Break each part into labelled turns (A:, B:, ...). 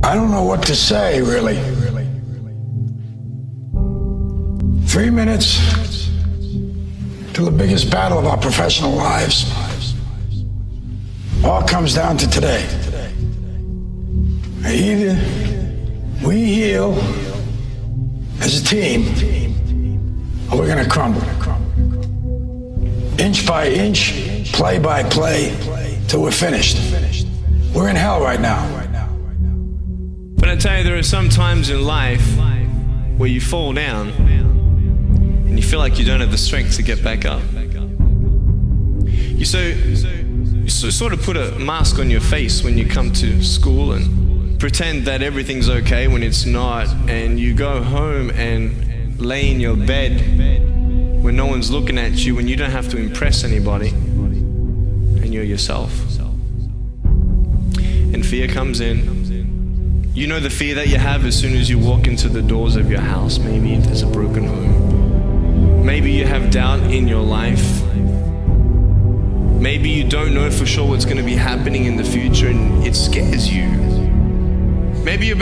A: I don't know what to say, really. 3 minutes to the biggest battle of our professional lives. All comes down to today. Either we heal as a team, or we're gonna crumble. Inch by inch, play by play, till we're finished. We're in hell right now.
B: But I tell you, there are some times in life where you fall down and you feel like you don't have the strength to get back up. You sort of put a mask on your face when you come to school and pretend that everything's okay when it's not, and you go home and lay in your bed when no one's looking at you, when you don't have to impress anybody, and you're yourself. And fear comes in. You know the fear that you have as soon as you walk into the doors of your house. Maybe there's a broken home. Maybe you have doubt in your life. Maybe you don't know for sure what's going to be happening in the future and it scares you. Maybe you're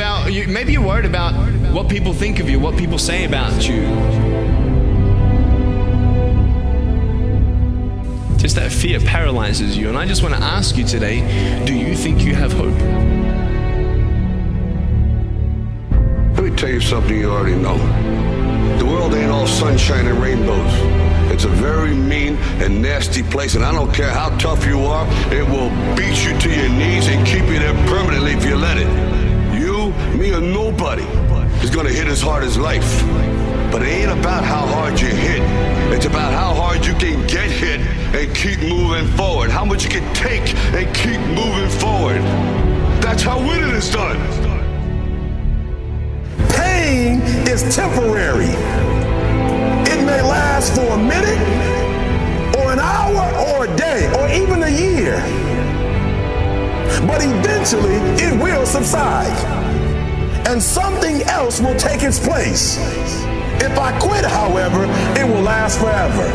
B: worried about what people think of you, what people say about you. Just that fear paralyzes you. And I just want to ask you today, do you think you have hope?
C: Let me tell you something you already know. The world ain't all sunshine and rainbows. It's a very mean and nasty place, and I don't care how tough you are, it will beat you to your knees and keep you there permanently if you let it. You, me, or nobody is gonna hit as hard as life. But it ain't about how hard you hit. It's about how hard you can get hit and keep moving forward. How much you can take and keep moving forward. That's how winning is done.
D: Pain is temporary. It may last for a minute, or an hour, or a day, or even a year. But eventually, it will subside, and something else will take its place. If I quit, however, it will last forever.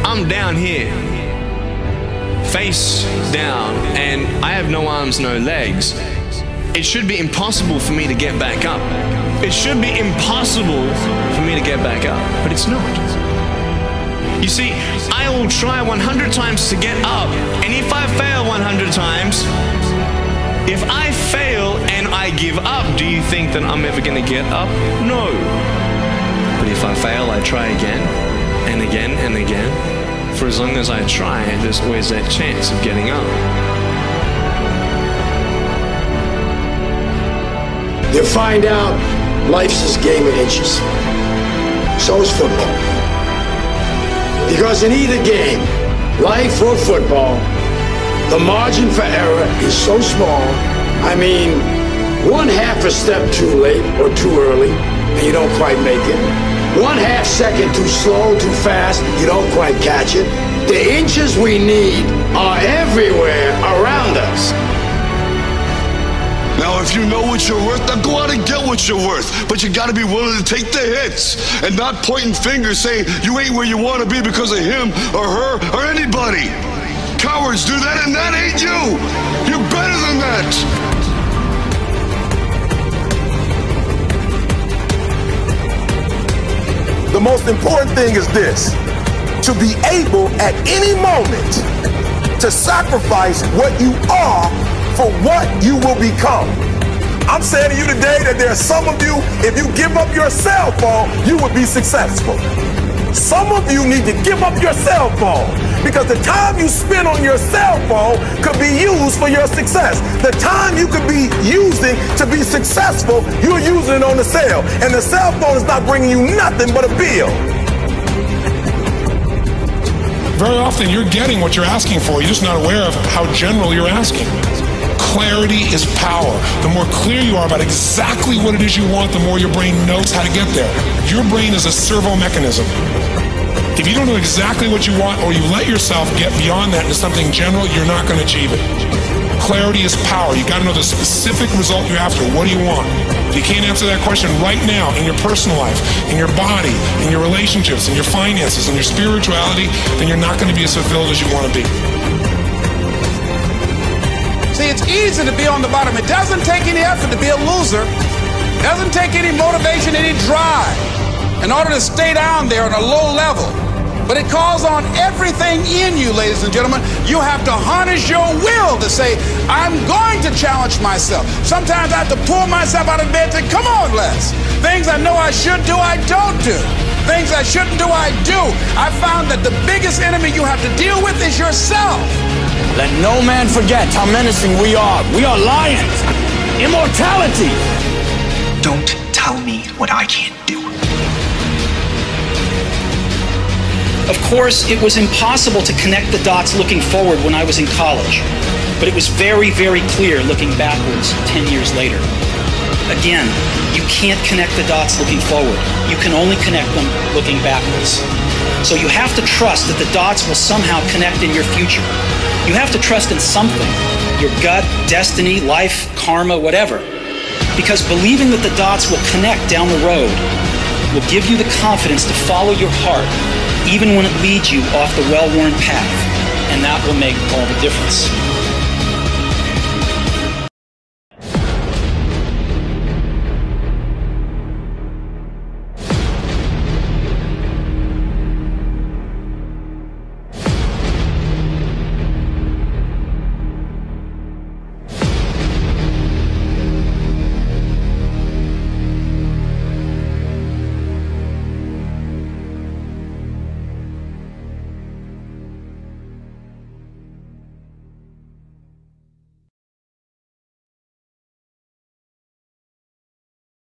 B: I'm down here, face down, and I have no arms, no legs. It should be impossible for me to get back up. It should be impossible for me to get back up, but it's not. You see, I will try 100 times to get up, and if I fail 100 times, if I fail and I give up, do you think that I'm ever going to get up? No. But if I fail, I try again, and again, and again. For as long as I try, there's always that chance of getting up.
A: You find out life's this game of inches. So is football. Because in either game, life or football, the margin for error is so small. I mean, 1/2 a step too late or too early, and you don't quite make it. 1/2 second too slow, too fast, you don't quite catch it. The inches we need are everywhere around us.
C: Now, if you know what you're worth, now go out and get what you're worth. But you gotta be willing to take the hits and not pointing fingers saying you ain't where you wanna be because of him or her or anybody. Cowards do that, and that ain't you. You're better than that.
D: The most important thing is this: to be able at any moment to sacrifice what you are for what you will become. I'm saying to you today that there are some of you, if you give up your cell phone, you would be successful. Some of you need to give up your cell phone, because the time you spend on your cell phone could be used for your success. The time you could be using to be successful, you're using it on the cell. And the cell phone is not bringing you nothing but a bill.
E: Very often you're getting what you're asking for, you're just not aware of how general you're asking. Clarity is power. The more clear you are about exactly what it is you want, the more your brain knows how to get there. Your brain is a servo mechanism. If you don't know exactly what you want, or you let yourself get beyond that into something general, you're not going to achieve it. Clarity is power. You got to know the specific result you're after. What do you want? If you can't answer that question right now in your personal life, in your body, in your relationships, in your finances, in your spirituality, then you're not going to be as fulfilled as you want to be.
F: See, it's easy to be on the bottom. It doesn't take any effort to be a loser. It doesn't take any motivation, any drive in order to stay down there on a low level. But it calls on everything in you, ladies and gentlemen. You have to harness your will to say, I'm going to challenge myself. Sometimes I have to pull myself out of bed and say, come on, Les. Things I know I should do, I don't do. Things I shouldn't do, I do. I found that the biggest enemy you have to deal with is yourself.
A: Let no man forget how menacing we are. We are lions. Immortality.
G: Don't tell me what I can't do. Of course, it was impossible to connect the dots looking forward when I was in college, but it was very, very clear looking backwards 10 years later. Again, you can't connect the dots looking forward. You can only connect them looking backwards. So you have to trust that the dots will somehow connect in your future. You have to trust in something, your gut, destiny, life, karma, whatever. Because believing that the dots will connect down the road will give you the confidence to follow your heart, even when it leads you off the well-worn path. And that will make all the difference.